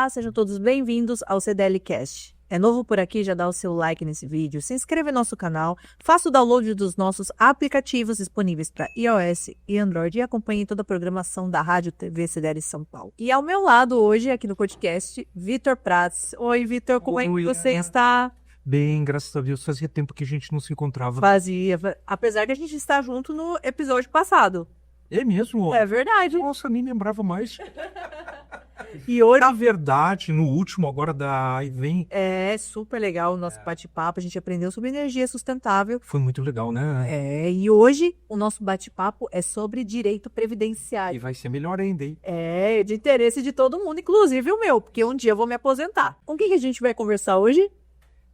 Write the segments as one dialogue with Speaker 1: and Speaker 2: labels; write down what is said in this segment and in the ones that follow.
Speaker 1: Olá, sejam todos bem-vindos ao CDL Cast. É novo por aqui, já dá o seu like nesse vídeo, se inscreva no nosso canal, faça o download dos nossos aplicativos disponíveis para iOS e Android e acompanhe toda a programação da Rádio TV CDL São Paulo. E ao meu lado hoje, aqui no podcast, Vitor Prats. Oi, Vitor, como é que você está?
Speaker 2: Bem, graças a Deus, fazia tempo que a gente não se encontrava.
Speaker 1: Fazia, apesar de a gente estar junto no episódio passado.
Speaker 2: É mesmo?
Speaker 1: É verdade.
Speaker 2: Nossa, nem lembrava mais.
Speaker 1: E hoje...
Speaker 2: Na verdade, no último agora da Vem...
Speaker 1: É super legal o nosso bate-papo, a gente aprendeu sobre energia sustentável.
Speaker 2: Foi muito legal, né?
Speaker 1: E hoje o nosso bate-papo é sobre direito previdenciário.
Speaker 2: E vai ser melhor ainda, hein?
Speaker 1: É, de interesse de todo mundo, inclusive o meu, porque um dia eu vou me aposentar. Com quem que a gente vai conversar hoje?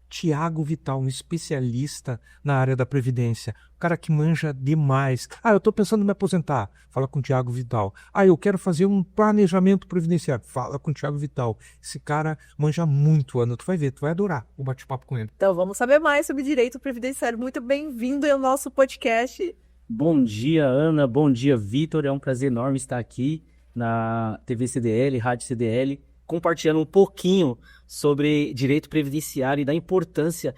Speaker 2: Tiago Vital, um especialista na área da Previdência. O cara que manja demais. Ah, eu tô pensando em me aposentar. Fala com o Tiago Vital. Ah, eu quero fazer um planejamento previdenciário. Fala com o Tiago Vital. Esse cara manja muito, Ana. Tu vai ver, tu vai adorar o bate-papo com ele.
Speaker 1: Então vamos saber mais sobre direito previdenciário. Muito bem-vindo ao nosso podcast.
Speaker 3: Bom dia, Ana. Bom dia, Vitor. É um prazer enorme estar aqui na TV CDL, Rádio CDL, compartilhando um pouquinho sobre direito previdenciário e da importância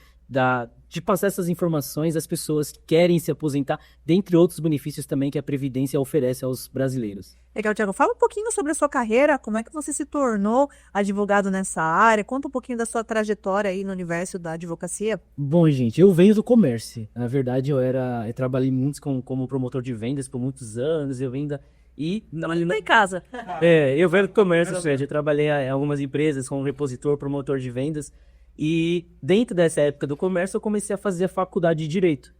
Speaker 3: de passar essas informações às pessoas que querem se aposentar, dentre outros benefícios também que a Previdência oferece aos brasileiros.
Speaker 1: Legal, Tiago. Fala um pouquinho sobre a sua carreira, como é que você se tornou advogado nessa área, conta um pouquinho da sua trajetória aí no universo da advocacia.
Speaker 3: Bom, gente, eu venho do comércio. Na verdade, eu trabalhei muito como promotor de vendas por muitos anos,
Speaker 1: Não em casa.
Speaker 3: Eu venho do comércio, eu trabalhei em algumas empresas como repositor, promotor de vendas. E dentro dessa época do comércio, eu comecei a fazer a faculdade de Direito.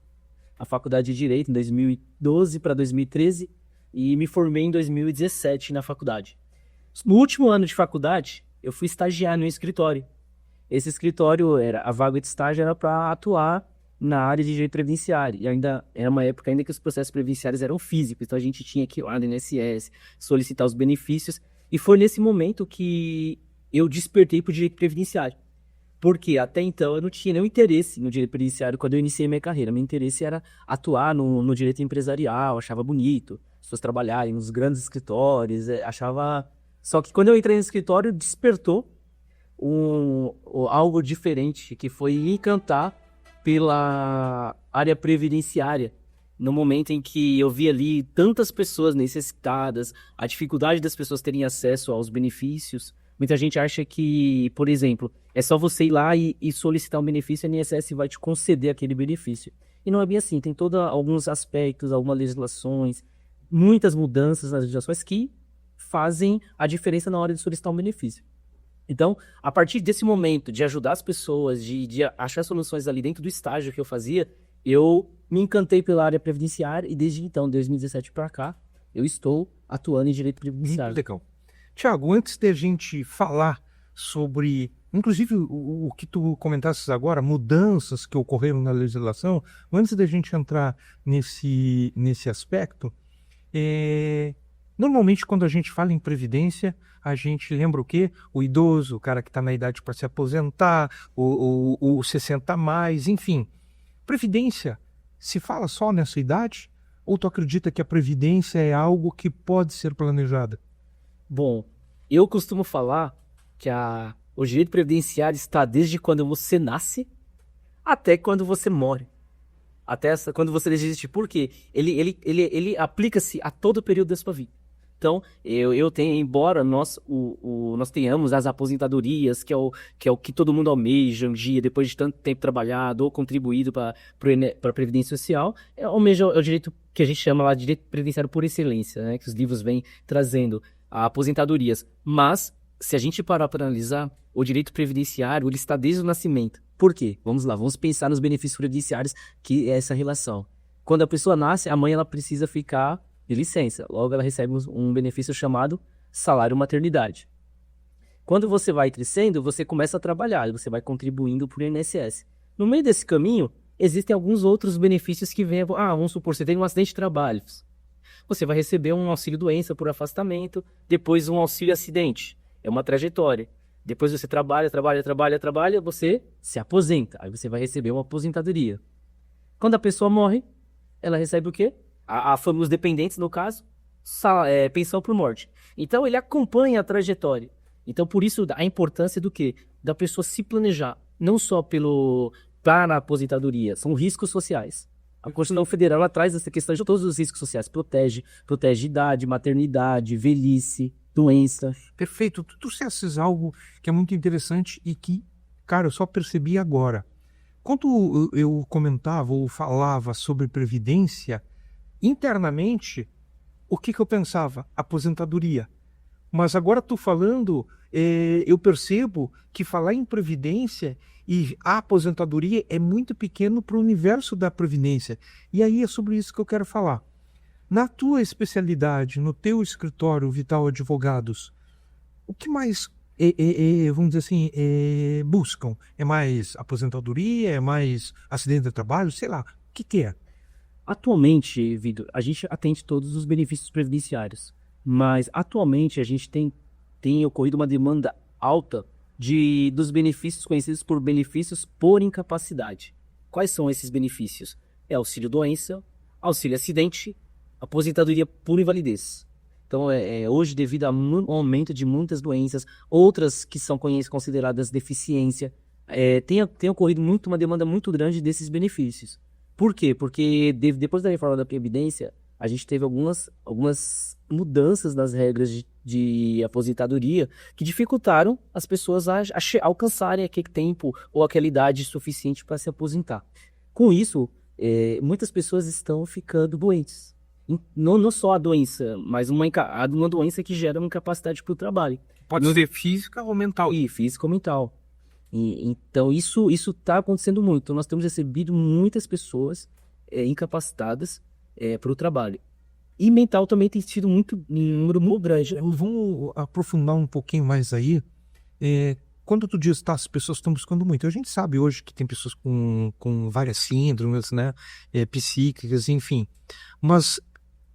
Speaker 3: A faculdade de Direito em 2012 para 2013 e me formei em 2017 na faculdade. No último ano de faculdade, eu fui estagiar no escritório. Esse escritório, a vaga de estágio era para atuar na área de direito previdenciário. E ainda era uma época que os processos previdenciários eram físicos, então a gente tinha que ir lá no INSS, solicitar os benefícios. E foi nesse momento que eu despertei para o direito previdenciário. Porque até então eu não tinha nenhum interesse no direito previdenciário quando eu iniciei minha carreira. Meu interesse era atuar no direito empresarial, achava bonito, as pessoas trabalharem nos grandes escritórios, achava... Só que quando eu entrei no escritório, despertou algo diferente, que foi me encantar pela área previdenciária. No momento em que eu vi ali tantas pessoas necessitadas, a dificuldade das pessoas terem acesso aos benefícios. Muita gente acha que, por exemplo, é só você ir lá e solicitar um benefício, a INSS vai te conceder aquele benefício. E não é bem assim, tem alguns aspectos, algumas legislações, muitas mudanças nas legislações que fazem a diferença na hora de solicitar um benefício. Então, a partir desse momento de ajudar as pessoas, de achar soluções ali dentro do estágio que eu fazia, eu me encantei pela área previdenciária e desde então, 2017 para cá, eu estou atuando em direito previdenciário.
Speaker 2: Legal. Tiago, antes de a gente falar sobre, inclusive o que tu comentaste agora, mudanças que ocorreram na legislação, antes de a gente entrar nesse aspecto, normalmente quando a gente fala em previdência, a gente lembra o quê? O idoso, o cara que está na idade para se aposentar, o 60 a mais, enfim. Previdência, se fala só nessa idade? Ou tu acredita que a previdência é algo que pode ser planejada?
Speaker 3: Bom, eu costumo falar que o direito previdenciário está desde quando você nasce até quando você morre. Até quando você existe. Por quê? Ele aplica-se a todo o período da sua vida. Então, eu tenho, embora nós tenhamos as aposentadorias, que é o que todo mundo almeja um dia, depois de tanto tempo trabalhado ou contribuído para a Previdência Social, almeja o direito que a gente chama lá de direito previdenciário por excelência, né, que os livros vêm trazendo aposentadorias. Mas, se a gente parar para analisar, o direito previdenciário ele está desde o nascimento. Por quê? Vamos lá, vamos pensar nos benefícios previdenciários, que é essa relação. Quando a pessoa nasce, a mãe ela precisa ficar de licença. Logo, ela recebe um benefício chamado salário maternidade. Quando você vai crescendo, você começa a trabalhar, você vai contribuindo para o INSS. No meio desse caminho, existem alguns outros benefícios que vêm. Vamos supor, você tem um acidente de trabalho. Você vai receber um auxílio-doença por afastamento, depois um auxílio-acidente. É uma trajetória. Depois você trabalha, você se aposenta. Aí você vai receber uma aposentadoria. Quando a pessoa morre, ela recebe o quê? Os dependentes, no caso, pensão por morte. Então, ele acompanha a trajetória. Então, por isso, a importância do quê? Da pessoa se planejar, não só para a aposentadoria, são riscos sociais. A Constituição Federal ela traz essa questão de todos os riscos sociais, protege idade, maternidade, velhice, doença.
Speaker 2: Perfeito. Tu trouxesses algo que é muito interessante e que, cara, eu só percebi agora. Quando eu comentava ou falava sobre previdência, internamente, o que eu pensava? Aposentadoria. Mas agora tu falando, eu percebo que falar em previdência e a aposentadoria é muito pequeno para o universo da previdência. E aí é sobre isso que eu quero falar. Na tua especialidade, no teu escritório Vital Advogados, o que mais, vamos dizer assim, buscam? É mais aposentadoria? É mais acidente de trabalho? Sei lá, o que é?
Speaker 3: Atualmente, Vitor, a gente atende todos os benefícios previdenciários, mas atualmente a gente tem ocorrido uma demanda alta dos benefícios conhecidos por benefícios por incapacidade. Quais são esses benefícios? É auxílio doença, auxílio acidente, aposentadoria por invalidez. Então, hoje, devido ao aumento de muitas doenças, outras que são consideradas deficiência, tem ocorrido uma demanda muito grande desses benefícios. Por quê? Porque depois da reforma da Previdência, a gente teve algumas mudanças nas regras de aposentadoria que dificultaram as pessoas a alcançarem aquele tempo ou aquela idade suficiente para se aposentar. Com isso, muitas pessoas estão ficando doentes. Não só a doença, mas uma doença que gera uma incapacidade para o trabalho.
Speaker 2: Pode ser física ou mental.
Speaker 3: E física ou mental. Então, isso está acontecendo muito. Então, nós temos recebido muitas pessoas incapacitadas para o trabalho. E mental também tem sido um número muito grande.
Speaker 2: Vamos aprofundar um pouquinho mais aí. Quando tu diz que as pessoas estão buscando muito, a gente sabe hoje que tem pessoas com várias síndromes, né, psíquicas, enfim. Mas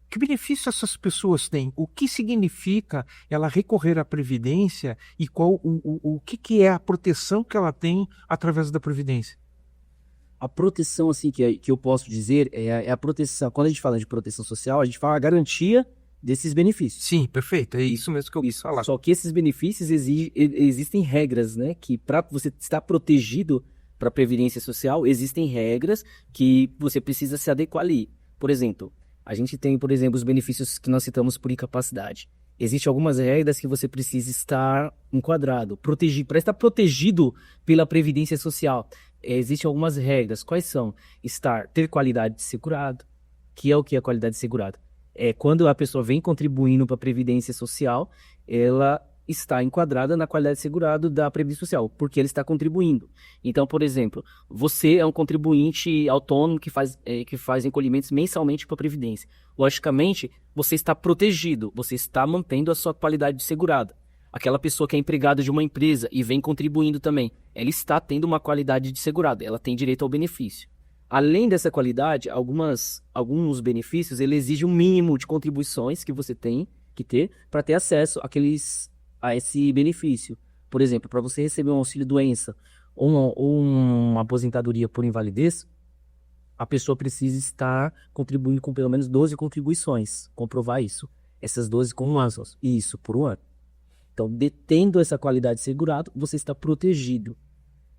Speaker 2: que benefício essas pessoas têm? O que significa ela recorrer à Previdência e o que é a proteção que ela tem através da Previdência?
Speaker 3: A proteção, assim, que eu posso dizer é a proteção. Quando a gente fala de proteção social, a gente fala a garantia desses benefícios.
Speaker 2: Sim, perfeito. É isso mesmo que eu quis falar.
Speaker 3: Só que esses benefícios existem regras, né? Que para você estar protegido para a Previdência Social, existem regras que você precisa se adequar ali. Por exemplo, a gente tem, por exemplo, os benefícios que nós citamos por incapacidade. Existem algumas regras que você precisa estar enquadrado, protegido. Para estar protegido pela Previdência Social, existem algumas regras. Quais são? Ter qualidade de segurado. Que é o que é a qualidade de segurado? É quando a pessoa vem contribuindo para a Previdência Social, ela está enquadrada na qualidade de segurado da Previdência Social, porque ele está contribuindo. Então, por exemplo, você é um contribuinte autônomo que faz encolhimentos mensalmente para a Previdência. Logicamente, você está protegido, você está mantendo a sua qualidade de segurado. Aquela pessoa que é empregada de uma empresa e vem contribuindo também, ela está tendo uma qualidade de segurado, ela tem direito ao benefício. Além dessa qualidade, alguns benefícios, ele exige um mínimo de contribuições que você tem que ter para ter acesso a esse benefício. Por exemplo, para você receber um auxílio-doença ou uma aposentadoria por invalidez, a pessoa precisa estar contribuindo com pelo menos 12 contribuições, comprovar isso. Essas 12 com um ano, isso, por um ano. Então, detendo essa qualidade de segurado, você está protegido.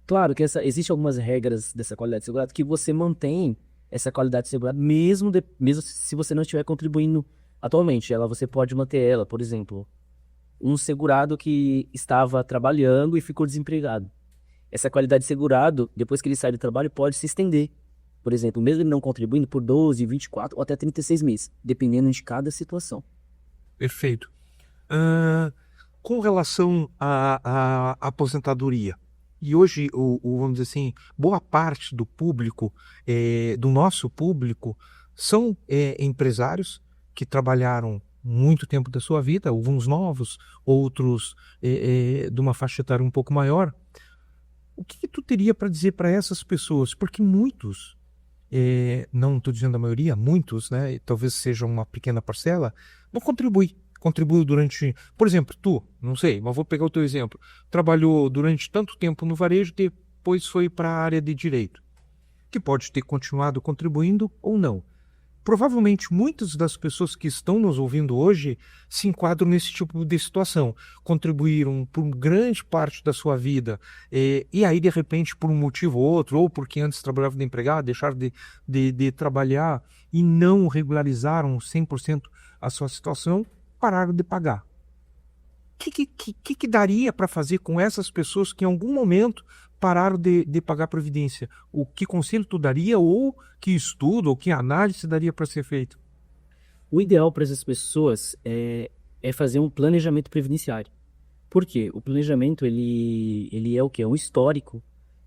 Speaker 3: Claro que existem algumas regras dessa qualidade de segurado que você mantém essa qualidade de segurado mesmo se você não estiver contribuindo atualmente. Você pode manter ela, por exemplo, um segurado que estava trabalhando e ficou desempregado. Essa qualidade de segurado, depois que ele sai do trabalho, pode se estender. Por exemplo, mesmo ele não contribuindo por 12, 24 ou até 36 meses, dependendo de cada situação.
Speaker 2: Perfeito. Com relação à aposentadoria, e hoje, vamos dizer assim, boa parte do público, do nosso público, são empresários que trabalharam muito tempo da sua vida, alguns novos, outros de uma faixa etária um pouco maior. O que tu teria para dizer para essas pessoas? Porque muitos, não estou dizendo a maioria, muitos, né, talvez seja uma pequena parcela, não contribuem durante, por exemplo, tu, não sei, mas vou pegar o teu exemplo, trabalhou durante tanto tempo no varejo, depois foi para a área de direito, que pode ter continuado contribuindo ou não. Provavelmente muitas das pessoas que estão nos ouvindo hoje se enquadram nesse tipo de situação. Contribuíram por grande parte da sua vida e aí, de repente, por um motivo ou outro, ou porque antes trabalhavam de empregado, deixaram de trabalhar e não regularizaram 100% a sua situação, pararam de pagar. O que daria para fazer com essas pessoas que em algum momento pararam de pagar a Previdência? O que conselho tu daria, ou que estudo, ou que análise daria para ser feito?
Speaker 3: O ideal para essas pessoas é fazer um planejamento previdenciário. Por quê? O planejamento ele é o quê? É um histórico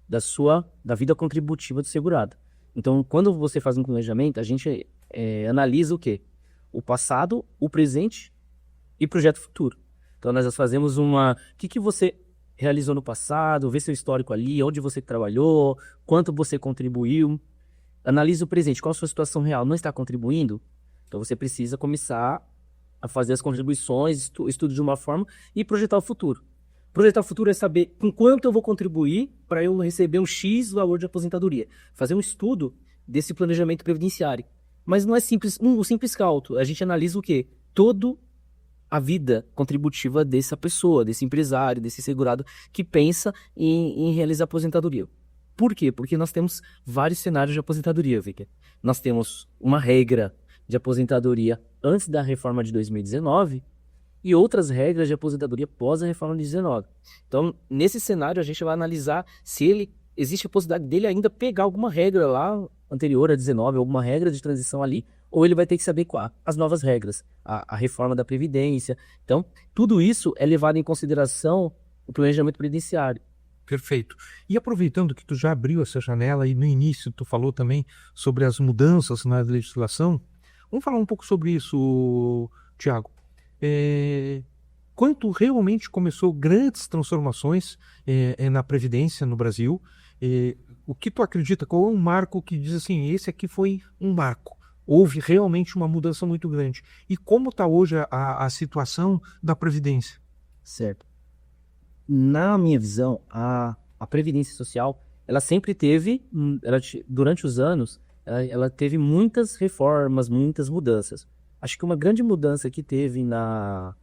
Speaker 3: da vida contributiva do segurado. Então, quando você faz um planejamento, a gente analisa o quê? O passado, o presente e projeto futuro. Então, nós fazemos o que você realizou no passado, vê seu histórico ali, onde você trabalhou, quanto você contribuiu. Analisa o presente, qual a sua situação real, não está contribuindo? Então, você precisa começar a fazer as contribuições, estudo de uma forma e projetar o futuro. Projetar o futuro é saber com quanto eu vou contribuir para eu receber um X valor de aposentadoria. Fazer um estudo desse planejamento previdenciário. Mas não é simples, um simples cálculo. A gente analisa o quê? Toda a vida contributiva dessa pessoa, desse empresário, desse segurado que pensa em realizar aposentadoria. Por quê? Porque nós temos vários cenários de aposentadoria, Victor. Nós temos uma regra de aposentadoria antes da reforma de 2019 e outras regras de aposentadoria pós a reforma de 2019. Então, nesse cenário, a gente vai analisar se existe a possibilidade dele ainda pegar alguma regra lá anterior a 19, alguma regra de transição ali, ou ele vai ter que se adequar às novas regras, a reforma da Previdência. Então, tudo isso é levado em consideração o planejamento previdenciário.
Speaker 2: Perfeito. E aproveitando que tu já abriu essa janela e no início tu falou também sobre as mudanças na legislação, vamos falar um pouco sobre isso, Tiago. Quando realmente começou grandes transformações na Previdência no Brasil, o que tu acredita, qual é um marco que diz assim, esse aqui foi um marco? Houve realmente uma mudança muito grande. E como está hoje a situação da Previdência?
Speaker 3: Certo. Na minha visão, a Previdência Social, ela sempre teve, durante os anos, ela teve muitas reformas, muitas mudanças. Acho que uma grande mudança que teve na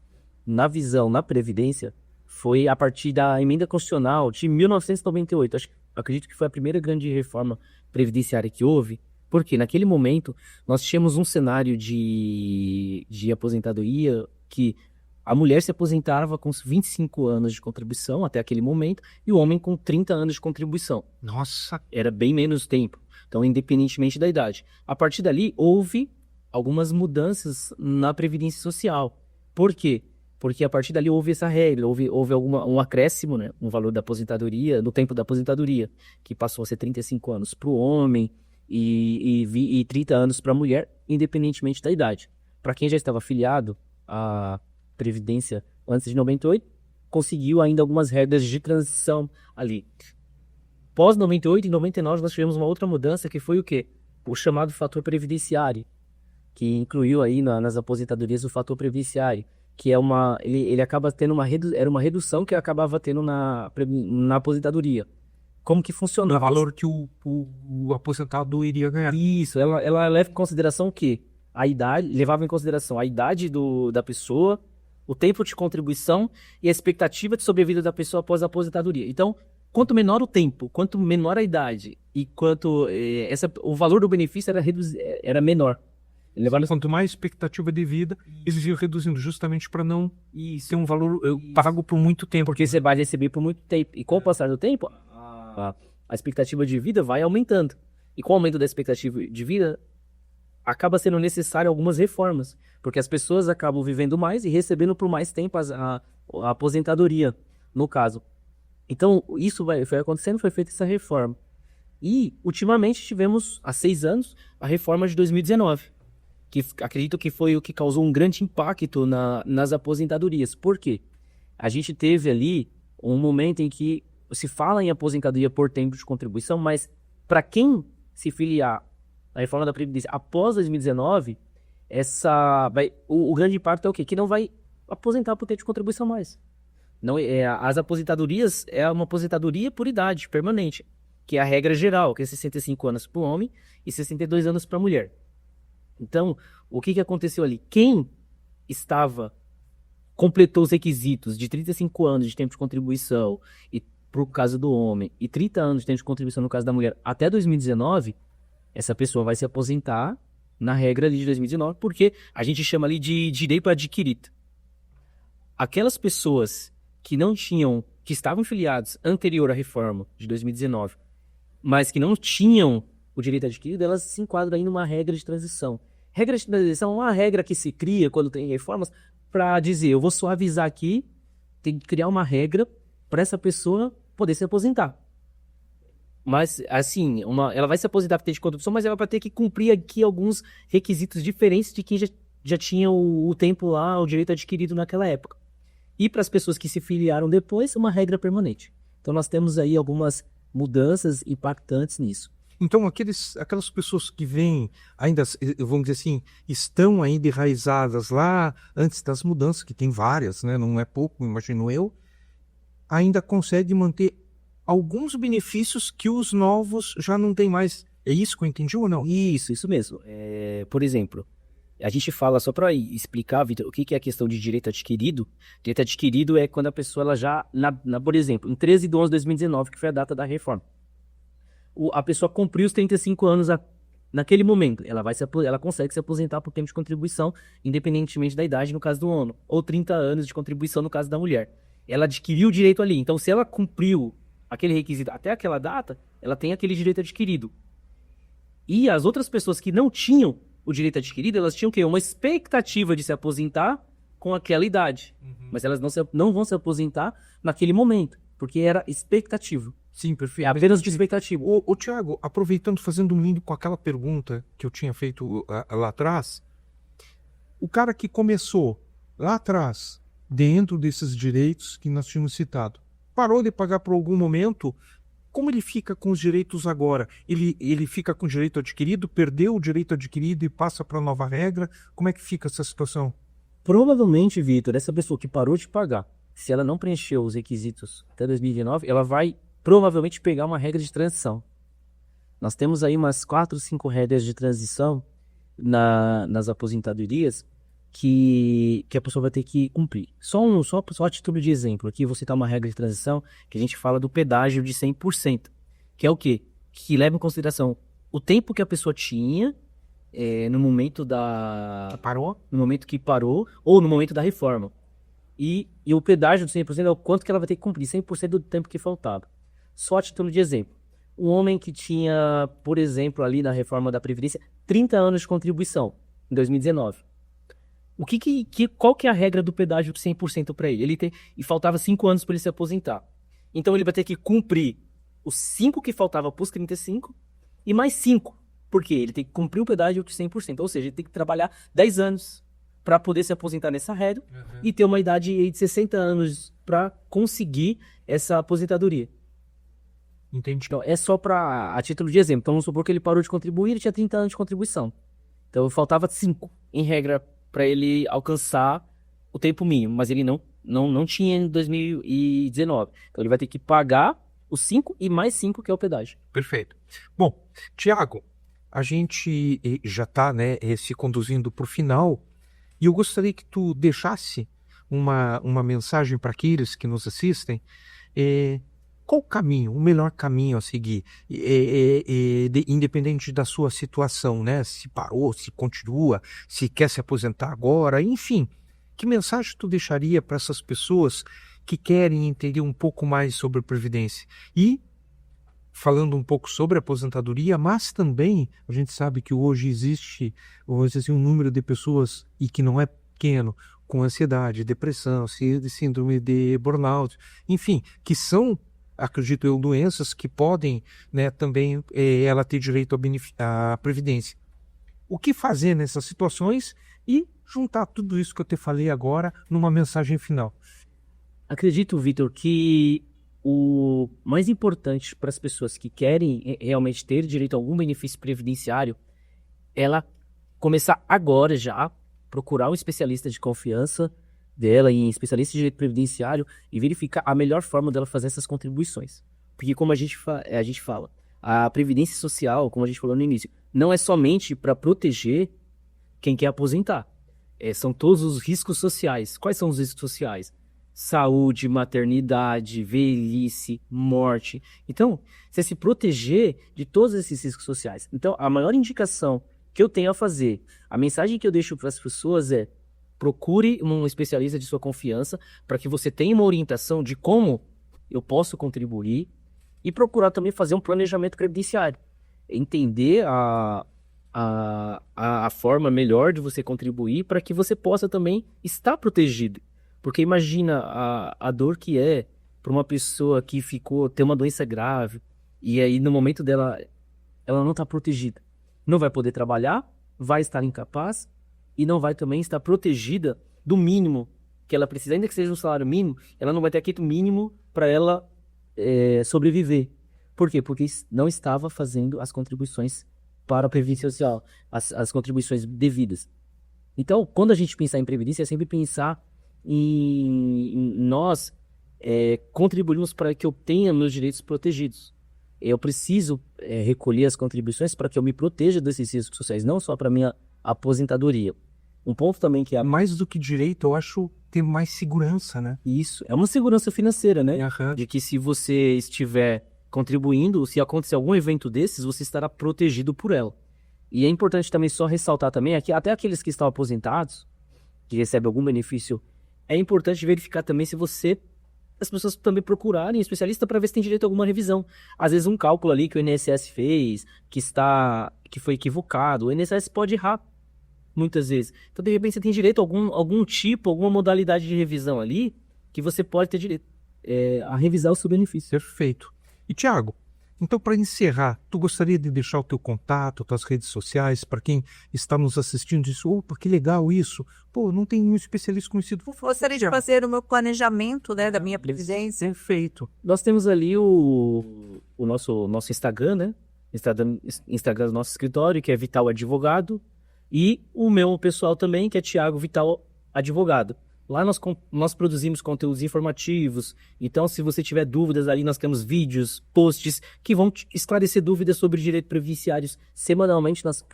Speaker 3: visão, na Previdência, foi a partir da Emenda Constitucional de 1998. Acredito que foi a primeira grande reforma previdenciária que houve, porque naquele momento nós tínhamos um cenário de aposentadoria que a mulher se aposentava com 25 anos de contribuição até aquele momento e o homem com 30 anos de contribuição.
Speaker 2: Nossa!
Speaker 3: Era bem menos tempo, então independentemente da idade. A partir dali houve algumas mudanças na Previdência Social. Por quê? Porque a partir dali houve essa regra, houve um acréscimo, né, no valor da aposentadoria, no tempo da aposentadoria, que passou a ser 35 anos para o homem e 30 anos para a mulher, independentemente da idade. Para quem já estava afiliado à Previdência antes de 98, conseguiu ainda algumas regras de transição ali. Pós 98 e 99 nós tivemos uma outra mudança que foi o quê? O chamado fator previdenciário, que incluiu aí nas aposentadorias o fator previdenciário, que é ele acaba tendo era uma redução que acabava tendo na aposentadoria. Como que funciona?
Speaker 2: O valor que o aposentado iria ganhar.
Speaker 3: Isso, ela leva em consideração o quê? A idade, levava em consideração a idade da pessoa, o tempo de contribuição e a expectativa de sobrevida da pessoa após a aposentadoria. Então, quanto menor o tempo, quanto menor a idade e quanto o valor do benefício era menor.
Speaker 2: Quanto mais expectativa de vida, eles iam reduzindo justamente para não ter um valor pago por muito tempo.
Speaker 3: Porque você vai receber por muito tempo. E com o passar do tempo, a expectativa de vida vai aumentando. E com o aumento da expectativa de vida, acaba sendo necessário algumas reformas. Porque as pessoas acabam vivendo mais e recebendo por mais tempo a aposentadoria, no caso. Então, isso foi acontecendo, foi feita essa reforma. E, ultimamente, tivemos, há 6 anos, a reforma de 2019. Que acredito que foi o que causou um grande impacto nas aposentadorias. Por quê? A gente teve ali um momento em que se fala em aposentadoria por tempo de contribuição, mas para quem se filiar à reforma da Previdência após 2019, o grande impacto é o quê? Que não vai aposentar por tempo de contribuição mais. Não, as aposentadorias é uma aposentadoria por idade permanente, que é a regra geral, que é 65 anos para o homem e 62 anos para a mulher. Então, o que aconteceu ali? Quem completou os requisitos de 35 anos de tempo de contribuição, e pro caso do homem, e 30 anos de tempo de contribuição no caso da mulher, até 2019, essa pessoa vai se aposentar na regra ali de 2019, porque a gente chama ali de direito adquirido. Aquelas pessoas que estavam filiadas anterior à reforma de 2019, mas que não tinham o direito adquirido, elas se enquadram aí numa regra de transição. Regra de transição é uma regra que se cria quando tem reformas para dizer, eu vou suavizar aqui, tem que criar uma regra para essa pessoa poder se aposentar. Mas, assim, ela vai se aposentar por ter de contribuição, mas ela vai ter que cumprir aqui alguns requisitos diferentes de quem já tinha o tempo lá, o direito adquirido naquela época. E para as pessoas que se filiaram depois, uma regra permanente. Então, nós temos aí algumas mudanças impactantes nisso.
Speaker 2: Então, aquelas pessoas que vêm ainda, vamos dizer assim, estão ainda enraizadas lá antes das mudanças, que tem várias, né? Não é pouco, imagino eu, ainda conseguem manter alguns benefícios que os novos já não têm mais. É isso que eu entendi ou não?
Speaker 3: Isso mesmo. Por exemplo, a gente fala, só para explicar, Vitor, o que é a questão de direito adquirido. Direito adquirido é quando a pessoa, ela já, por exemplo, em 13 de 11 de 2019, que foi a data da reforma, a pessoa cumpriu os 35 anos naquele momento. Ela consegue se aposentar por tempo de contribuição, independentemente da idade, no caso do homem, ou 30 anos de contribuição, no caso da mulher. Ela adquiriu o direito ali. Então, se ela cumpriu aquele requisito até aquela data, ela tem aquele direito adquirido. E as outras pessoas que não tinham o direito adquirido, elas tinham o quê? Uma expectativa de se aposentar com aquela idade. Mas elas não vão se aposentar naquele momento, porque era expectativa.
Speaker 2: Sim, perfeito.
Speaker 3: É apenas de expectativa.
Speaker 2: Ô, Tiago, aproveitando, fazendo um link com aquela pergunta que eu tinha feito lá atrás, o cara que começou lá atrás, dentro desses direitos que nós tínhamos citado, parou de pagar por algum momento, como ele fica com os direitos agora? Ele fica com o direito adquirido, perdeu o direito adquirido e passa para a nova regra? Como é que fica essa situação?
Speaker 3: Provavelmente, Vitor, essa pessoa que parou de pagar, se ela não preencheu os requisitos até 2019, ela vai provavelmente pegar uma regra de transição. Nós temos aí umas 4, 5 regras de transição nas aposentadorias que a pessoa vai ter que cumprir. Só a título de exemplo, aqui você tá uma regra de transição que a gente fala do pedágio de 100%, que é o quê? Que leva em consideração o tempo que a pessoa tinha no momento no momento que parou ou no momento da reforma. E o pedágio de 100% é o quanto que ela vai ter que cumprir, 100% do tempo que faltava. Só a título de exemplo. Um homem que tinha, por exemplo, ali na reforma da Previdência, 30 anos de contribuição, em 2019. Qual que é a regra do pedágio de 100% para ele? E faltava 5 anos para ele se aposentar. Então ele vai ter que cumprir os 5 que faltava para os 35 e mais 5. Porque ele tem que cumprir o pedágio de 100%. Ou seja, ele tem que trabalhar 10 anos para poder se aposentar nessa regra e ter uma idade aí de 60 anos para conseguir essa aposentadoria.
Speaker 2: Entendi.
Speaker 3: Então, é só a título de exemplo. Então, vamos supor que ele parou de contribuir, ele tinha 30 anos de contribuição. Então, faltava 5, em regra, para ele alcançar o tempo mínimo. Mas ele não tinha em 2019. Então, ele vai ter que pagar os 5 e mais 5, que é o pedágio.
Speaker 2: Perfeito. Bom, Tiago, a gente já está se conduzindo para o final e eu gostaria que tu deixasse uma mensagem para aqueles que nos assistem. Qual o melhor caminho a seguir, independente da sua situação, né? Se parou, se continua, se quer se aposentar agora, enfim. Que mensagem tu deixaria para essas pessoas que querem entender um pouco mais sobre a Previdência? E, falando um pouco sobre a aposentadoria, mas também a gente sabe que hoje existe um número de pessoas, e que não é pequeno, com ansiedade, depressão, síndrome de burnout, enfim, que são, acredito eu, doenças que podem, também ela ter direito à Previdência. O que fazer nessas situações e juntar tudo isso que eu te falei agora numa mensagem final?
Speaker 3: Acredito, Vitor, que o mais importante para as pessoas que querem realmente ter direito a algum benefício previdenciário, ela começar agora já, procurar um especialista de confiança dela em especialista de direito previdenciário e verificar a melhor forma dela fazer essas contribuições. Porque como a gente fala, a previdência social, como a gente falou no início, não é somente para proteger quem quer aposentar. São todos os riscos sociais. Quais são os riscos sociais? Saúde, maternidade, velhice, morte. Então, você se proteger de todos esses riscos sociais. Então, a maior indicação que eu tenho a fazer, a mensagem que eu deixo para as pessoas é: procure um especialista de sua confiança para que você tenha uma orientação de como eu posso contribuir e procurar também fazer um planejamento previdenciário. Entender a forma melhor de você contribuir para que você possa também estar protegido. Porque imagina a dor que é para uma pessoa que tem uma doença grave e aí no momento dela, ela não está protegida. Não vai poder trabalhar, vai estar incapaz e não vai também estar protegida do mínimo que ela precisa. Ainda que seja um salário mínimo, ela não vai ter aquele mínimo para ela sobreviver. Por quê? Porque não estava fazendo as contribuições para a Previdência Social, as contribuições devidas. Então, quando a gente pensar em Previdência, é sempre pensar em nós contribuirmos para que eu tenha meus direitos protegidos. Eu preciso recolher as contribuições para que eu me proteja desses riscos sociais, não só para minha aposentadoria. Um ponto também que
Speaker 2: Mais do que direito, eu acho ter mais segurança, né?
Speaker 3: Isso, é uma segurança financeira, né?
Speaker 2: Aham.
Speaker 3: De que se você estiver contribuindo, se acontecer algum evento desses, você estará protegido por ela. E é importante também só ressaltar também, que até aqueles que estão aposentados, que recebem algum benefício, é importante verificar também se as pessoas também procurarem um especialista para ver se tem direito a alguma revisão. Às vezes um cálculo ali que o INSS fez, que foi equivocado, o INSS pode errar, muitas vezes. Então, de repente, você tem direito a alguma modalidade de revisão ali, que você pode ter direito a revisar o seu benefício.
Speaker 2: Perfeito. E, Tiago, então, para encerrar, tu gostaria de deixar o teu contato, tuas redes sociais, para quem está nos assistindo e diz: opa, que legal isso. Pô, não tem nenhum especialista conhecido.
Speaker 1: Gostaria de fazer o meu planejamento, né, da minha previdência.
Speaker 2: Perfeito.
Speaker 3: Nós temos ali o nosso Instagram, né? Instagram do nosso escritório, que é Vital Advogado, e o meu pessoal também, que é Thiago Vital Advogado. Lá nós produzimos conteúdos informativos, então se você tiver dúvidas ali, nós temos vídeos, posts que vão esclarecer dúvidas sobre direitos previdenciários. Semanalmente nós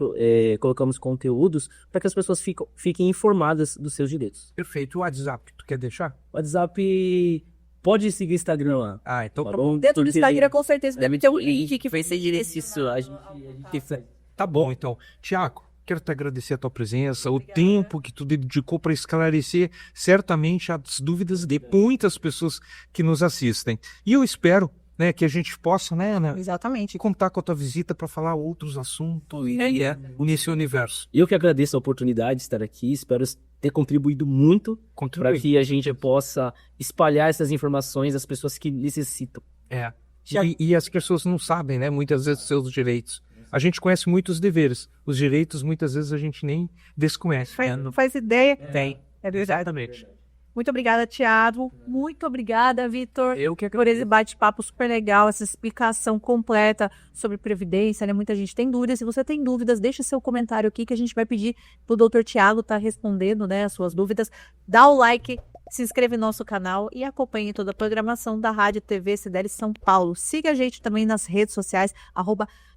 Speaker 3: colocamos conteúdos para que as pessoas fiquem informadas dos seus direitos.
Speaker 2: Perfeito. O WhatsApp, tu quer deixar?
Speaker 3: O WhatsApp, pode seguir o Instagram lá.
Speaker 2: Ah, então
Speaker 3: Tá bom?
Speaker 1: Dentro do Instagram, com certeza,
Speaker 3: Deve
Speaker 1: ter
Speaker 3: ter
Speaker 1: um
Speaker 3: um
Speaker 1: link que
Speaker 3: vai ser direito isso. A gente
Speaker 2: tá bom, então. Tiago, quero te agradecer a tua presença, o tempo que tu dedicou para esclarecer certamente as dúvidas de muitas pessoas que nos assistem. E eu espero, né, que a gente possa, né, Ana,
Speaker 1: Exatamente.
Speaker 2: contar com a tua visita para falar outros assuntos nesse universo.
Speaker 3: Eu que agradeço a oportunidade de estar aqui, espero ter contribuído muito para que a gente possa espalhar essas informações às pessoas que necessitam.
Speaker 2: E as pessoas não sabem, né, muitas vezes, seus direitos. A gente conhece muitos deveres. Os direitos, muitas vezes, a gente nem desconhece.
Speaker 1: Não faz ideia.
Speaker 2: Tem.
Speaker 1: É verdade.
Speaker 2: Exatamente.
Speaker 1: Muito obrigada, Thiago. Muito obrigada, Vitor,
Speaker 2: Eu que
Speaker 1: por esse bate-papo super legal, essa explicação completa sobre previdência, né? Muita gente tem dúvidas. Se você tem dúvidas, deixa seu comentário aqui que a gente vai pedir pro Dr. Thiago estar respondendo, né, as suas dúvidas. Dá o like, se inscreve no nosso canal e acompanhe toda a programação da Rádio TV CDL São Paulo. Siga a gente também nas redes sociais,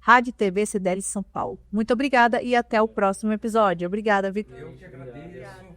Speaker 1: @Rádio TV CDL São Paulo. Muito obrigada e até o próximo episódio. Obrigada, Vitor.
Speaker 2: Eu que agradeço.